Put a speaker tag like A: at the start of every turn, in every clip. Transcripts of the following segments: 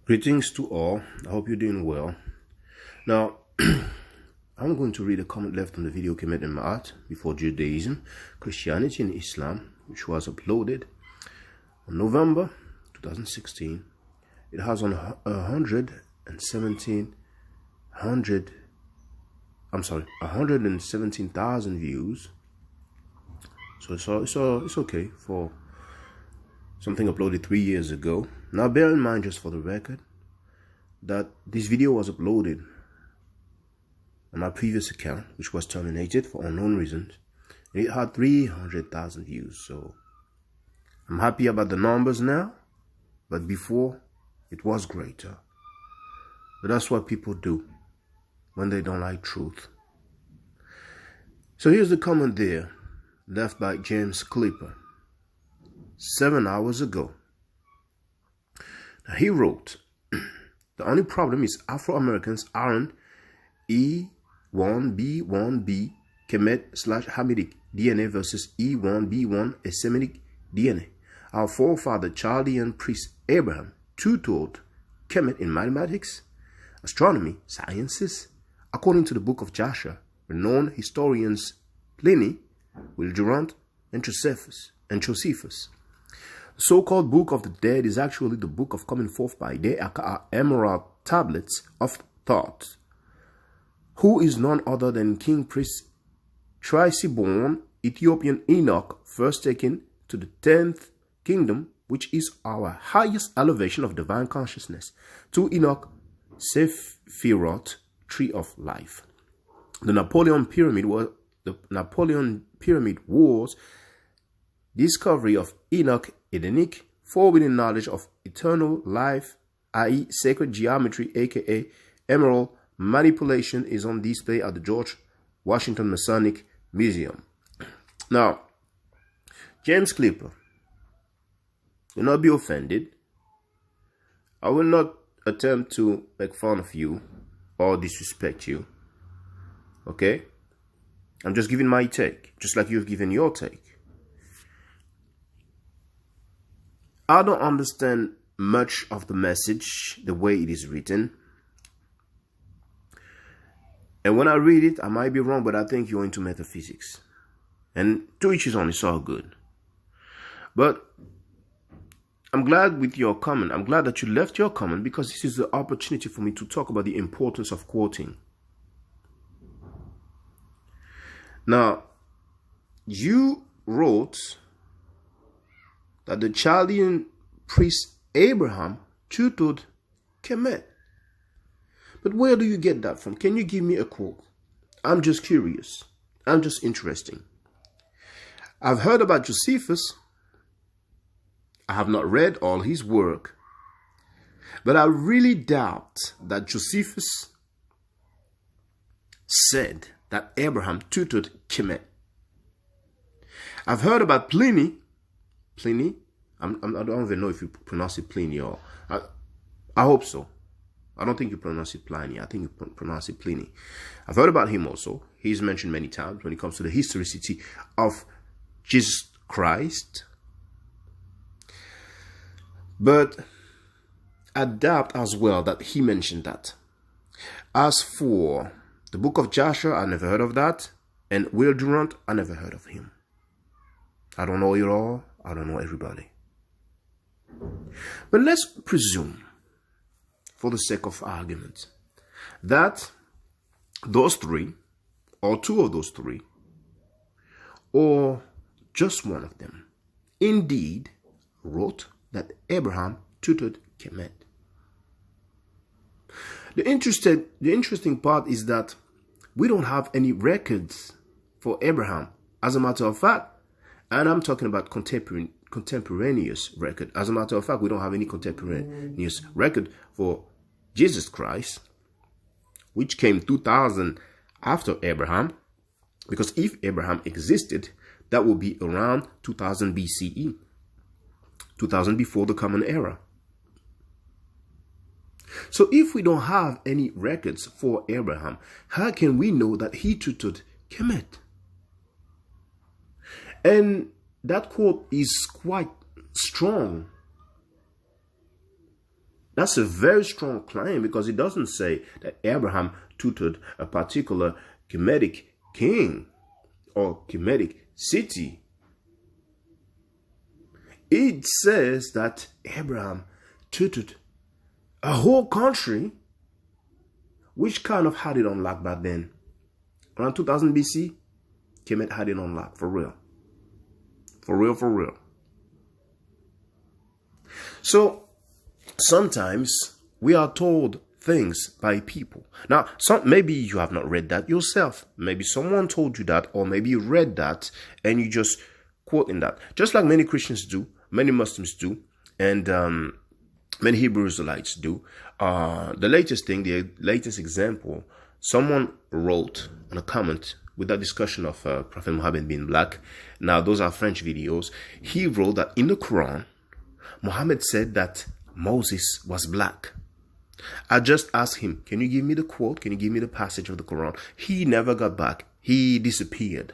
A: Greetings to all. I hope you're doing well. Now, I'm going to read a comment left on the video Kemet and Ma'at before Judaism, Christianity and Islam, which was uploaded on November 2016. It has on 117,000 views. So it's okay for something uploaded 3 years ago. Now bear in mind, just for the record, that this video was uploaded on my previous account, which was terminated for unknown reasons, and it had 300,000 views. So I'm happy about the numbers now, but before it was greater. But that's what people do when they don't like truth. So here's the comment there, left by James Clipper 7 hours ago. Now he wrote, the only problem is Afro-Americans aren't E1B1B Kemet/Hamitic DNA versus E1B1 Semitic DNA. Our forefather Chaldean priest Abraham tutored Kemet in mathematics, astronomy, sciences. According to the book of Joshua, renowned historians Pliny, Durant, and Josephus. The so-called Book of the Dead is actually the Book of Coming Forth by Day, aka Emerald Tablets of Thought, who is none other than King Priest Trice-born Ethiopian Enoch, first taken to the 10th kingdom, which is our highest elevation of divine consciousness, to Enoch Sephiroth, Tree of Life. The Napoleon Pyramid Wars, discovery of Enoch Edenic, forbidden knowledge of eternal life, i.e. sacred geometry, aka emerald manipulation, is on display at the George Washington Masonic Museum. Now, James Clipper, do not be offended. I will not attempt to make fun of you or disrespect you. Okay? I'm just giving my take, just like you've given your take. I don't understand much of the message, the way it is written. And when I read it, I might be wrong, but I think you're into metaphysics. And to each his own, it's all good. But I'm glad with your comment. I'm glad that you left your comment, because this is the opportunity for me to talk about the importance of quoting. Now, you wrote that the Chaldean priest Abraham tutored Kemet. But where do you get that from? Can you give me a quote? I'm just curious. I'm just interested. I've heard about Josephus. I have not read all his work, but I really doubt that Josephus said that Abraham tutored Kemet. I've heard about Pliny. I don't even know if you pronounce it Pliny or... I hope so. I don't think you pronounce it Pliny. I think you pronounce it Pliny. I've heard about him also. He's mentioned many times when it comes to the historicity of Jesus Christ. But I doubt as well that he mentioned that. As for the book of Joshua, I never heard of that. And Durant, I never heard of him. I don't know it all. I don't know everybody. But let's presume, for the sake of argument, that those three, or two of those three, or just one of them, indeed wrote that Abraham tutored Kemet. The interesting part is that we don't have any records for Abraham. As a matter of fact, and I'm talking about contemporaneous record. As a matter of fact, we don't have any contemporaneous record for Jesus Christ, which came 2000 after Abraham. Because if Abraham existed, that would be around 2000 BCE. 2000 before the Common Era. So if we don't have any records for Abraham, how can we know that he tutored Kemet? And that quote is quite strong. That's a very strong claim, because it doesn't say that Abraham tutored a particular Kemetic king or Kemetic city. It says that Abraham tutored a whole country, which kind of had it on lock back then. Around 2000 BC, Kemet had it on lock, for real. For real, for real. So, sometimes we are told things by people. Now, maybe you have not read that yourself. Maybe someone told you that, or maybe you read that and you just quoting that. Just like many Christians do, many Muslims do, and many Hebrew Israelites do. The latest example, someone wrote in a comment with that discussion of Prophet Muhammad being black. Now, those are French videos. He wrote that in the Quran, Muhammad said that Moses was black. I just asked him, can you give me the quote? Can you give me the passage of the Quran? He never got back. He disappeared.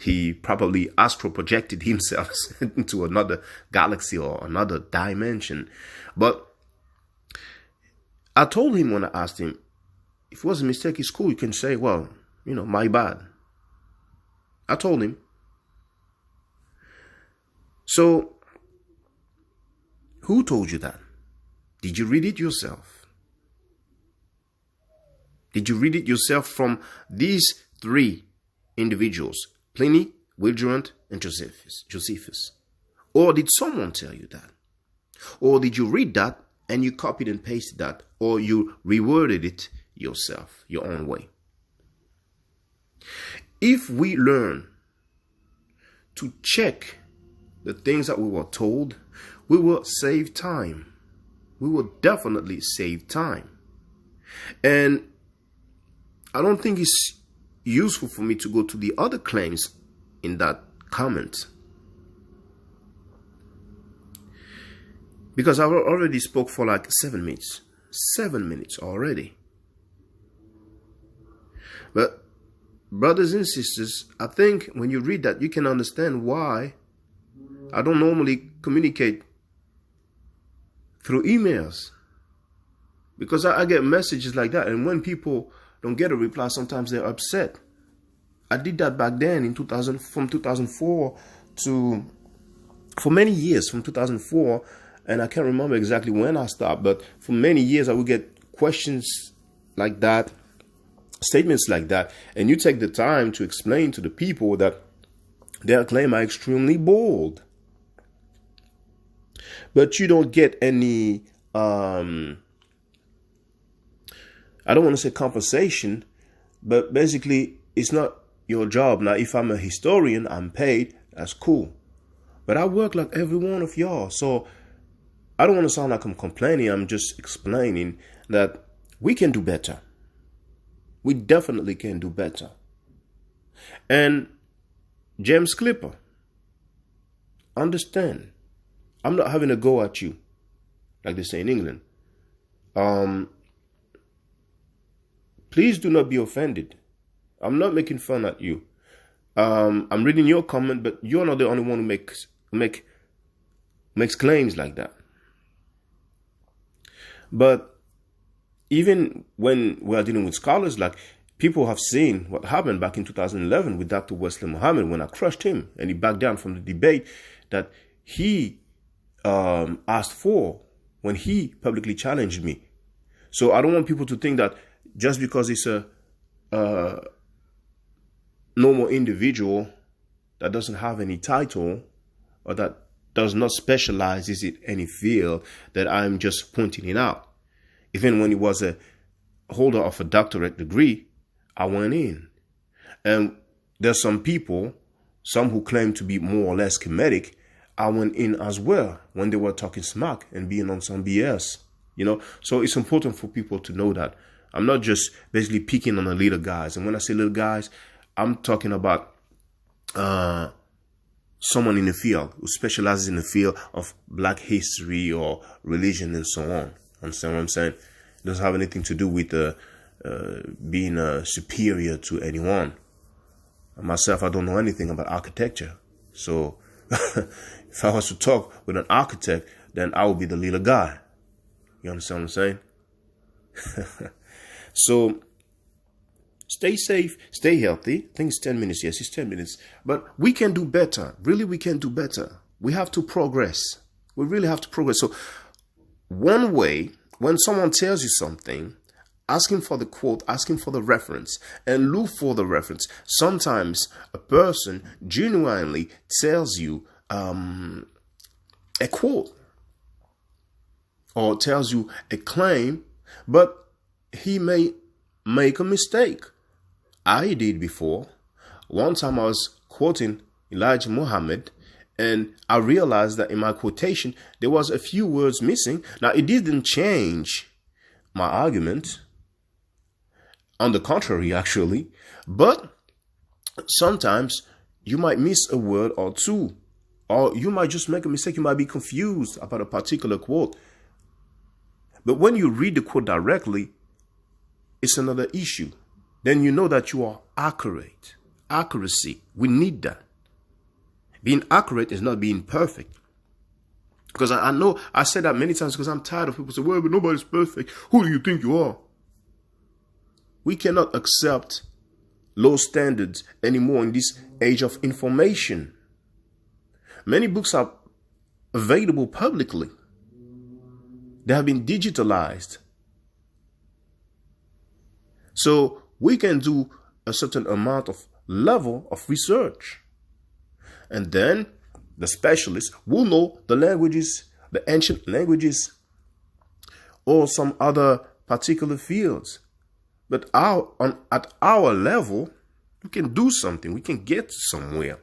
A: He probably astral projected himself into another galaxy or another dimension. But I told him when I asked him, if it was a mistake, it's cool. You can say, well, my bad. I told him. So, who told you that? Did you read it yourself? Did you read it yourself from these three individuals? Pliny, Wilgerant, and Josephus. Or did someone tell you that? Or did you read that and you copied and pasted that? Or you reworded it yourself, your own way? If we learn to check the things that we were told, we will save time. We will definitely save time. And I don't think it's useful for me to go to the other claims in that comment, because I already spoke for like 7 minutes. 7 minutes already. But brothers and sisters, I think when you read that, you can understand why I don't normally communicate through emails, because I get messages like that, and when people don't get a reply, sometimes they're upset. I did that back then from 2004 to, for many years, from 2004, and I can't remember exactly when I stopped, but for many years I would get questions like that, statements like that, and you take the time to explain to the people that their claim are extremely bold. But you don't get any, I don't want to say compensation, but basically it's not your job. Now, if I'm a historian, I'm paid, that's cool. But I work like every one of y'all. So I don't want to sound like I'm complaining. I'm just explaining that we can do better. We definitely can do better. And James Clipper, understand, I'm not having a go at you, like they say in England. Please do not be offended. I'm not making fun at you. I'm reading your comment, but you're not the only one who makes claims like that. But even when we are dealing with scholars, like people have seen what happened back in 2011 with Dr. Wesley Muhammad when I crushed him and he backed down from the debate that he asked for when he publicly challenged me. So I don't want people to think that just because it's a normal individual that doesn't have any title or that does not specialize in any field that I'm just pointing it out. Even when he was a holder of a doctorate degree, I went in. And there's some people, some who claim to be more or less Kemetic, I went in as well when they were talking smack and being on some BS, So it's important for people to know that I'm not just basically picking on the little guys. And when I say little guys, I'm talking about someone in the field who specializes in the field of black history or religion and so on. Understand what I'm saying? It doesn't have anything to do with being superior to anyone. Myself, I don't know anything about architecture. So If I was to talk with an architect, then I would be the little guy. You understand what I'm saying? So stay safe, stay healthy. I think it's 10 minutes. Yes, it's 10 minutes. But we can do better. Really, we can do better. We have to progress. We really have to progress. So one way, when someone tells you something, asking for the quote, asking for the reference, and look for the reference. Sometimes a person genuinely tells you a quote or tells you a claim, but he may make a mistake. I did before. One time I was quoting Elijah Muhammad, and I realized that in my quotation, there was a few words missing. Now, it didn't change my argument. On the contrary, actually. But sometimes you might miss a word or two. Or you might just make a mistake. You might be confused about a particular quote. But when you read the quote directly, it's another issue. Then you know that you are accurate. Accuracy. We need that. Being accurate is not being perfect. Because I know I said that many times because I'm tired of people saying, well, but nobody's perfect. Who do you think you are? We cannot accept low standards anymore in this age of information. Many books are available publicly. They have been digitalized. So we can do a certain amount of level of research. And then the specialists will know the languages, the ancient languages, or some other particular fields. But at our level, we can do something. We can get somewhere.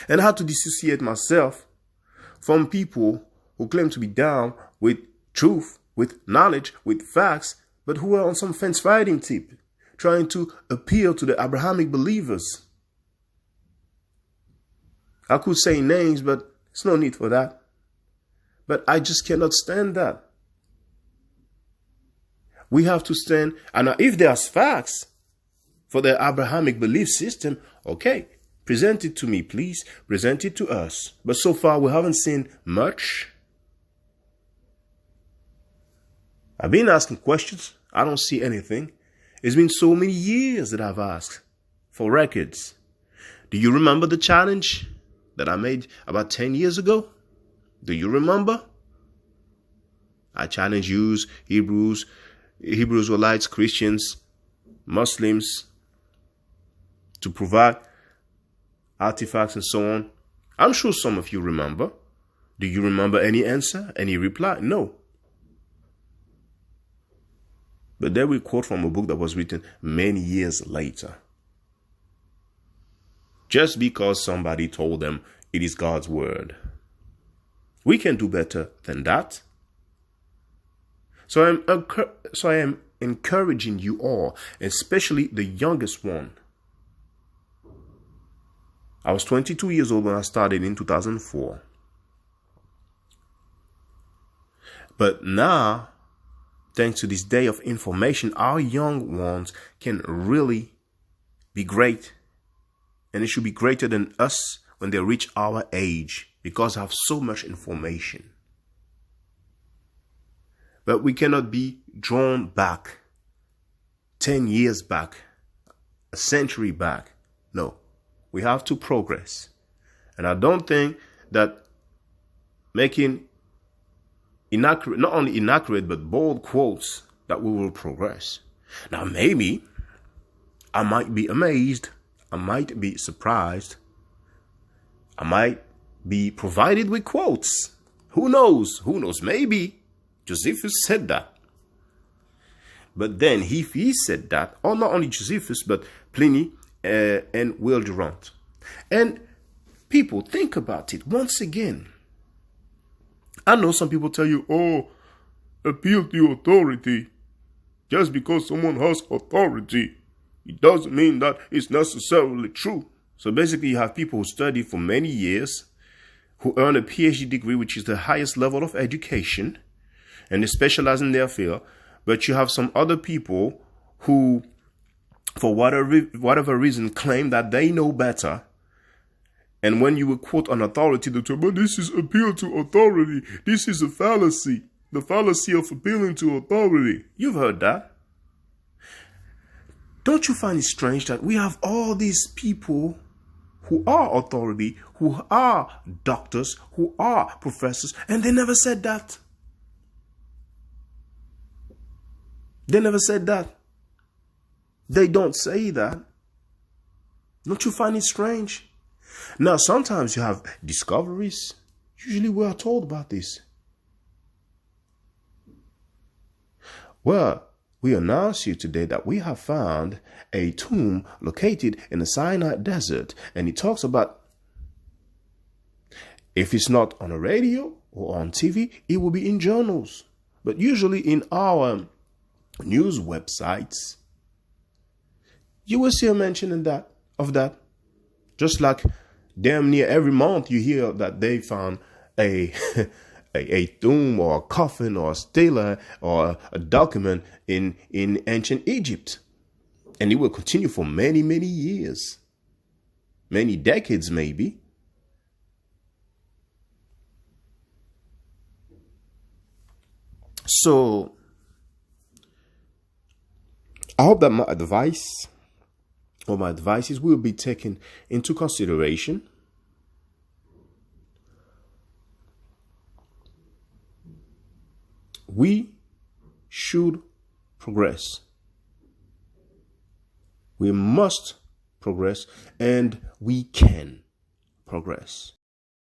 A: And I had to dissociate myself from people who claim to be down with truth, with knowledge, with facts, but who are on some fence fighting tip, trying to appeal to the Abrahamic believers. I could say names, but there's no need for that. But I just cannot stand that. We have to stand, and if there's facts for the Abrahamic belief system, okay, present it to me, please. Present it to us. But so far, we haven't seen much. I've been asking questions. I don't see anything. It's been so many years that I've asked for records. Do you remember the challenge that I made about 10 years ago? Do you remember? I challenge Jews, Hebrews, Israelites, Christians, Muslims to provide artifacts and so on. I'm sure some of you remember. Do you remember any answer, any reply? No. But then we quote from a book that was written many years later. Just because somebody told them it is God's word. We can do better than that. So I am encouraging you all, especially the youngest one. I was 22 years old when I started in 2004. But now, thanks to this day of information, our young ones can really be great. And it should be greater than us when they reach our age, because I have so much information. But we cannot be drawn back 10 years back, a century back. No, we have to progress. And I don't think that making inaccurate, not only inaccurate, but bold quotes, that we will progress. Now, maybe I might be amazed. I might be surprised. I might be provided with quotes. Who knows? Who knows? Maybe Josephus said that. But then if he said that, or not only Josephus, but Pliny and Will Durant. And people, think about it once again. I know some people tell you, oh, appeal to authority. Just because someone has authority, it doesn't mean that it's necessarily true. So basically, you have people who study for many years, who earn a PhD degree, which is the highest level of education, and they specialize in their field. But you have some other people who, for whatever reason, claim that they know better. And when you will quote an authority, they say, but this is appeal to authority. This is a fallacy. The fallacy of appealing to authority. You've heard that. Don't you find it strange that we have all these people who are authority, who are doctors, who are professors, and they never said that? They never said that. They don't say that. Don't you find it strange? Now, sometimes you have discoveries. Usually we are told about this. Well, we announce you today that we have found a tomb located in the Sinai desert. And it talks about, if it's not on the radio or on TV, it will be in journals. But usually in our news websites, you will see a mention of that. Just like damn near every month you hear that they found a a tomb or a coffin or a stela or a document in ancient Egypt. And it will continue for many, many years. Many decades maybe. So I hope that my advices will be taken into consideration. We should progress. We must progress, and we can progress.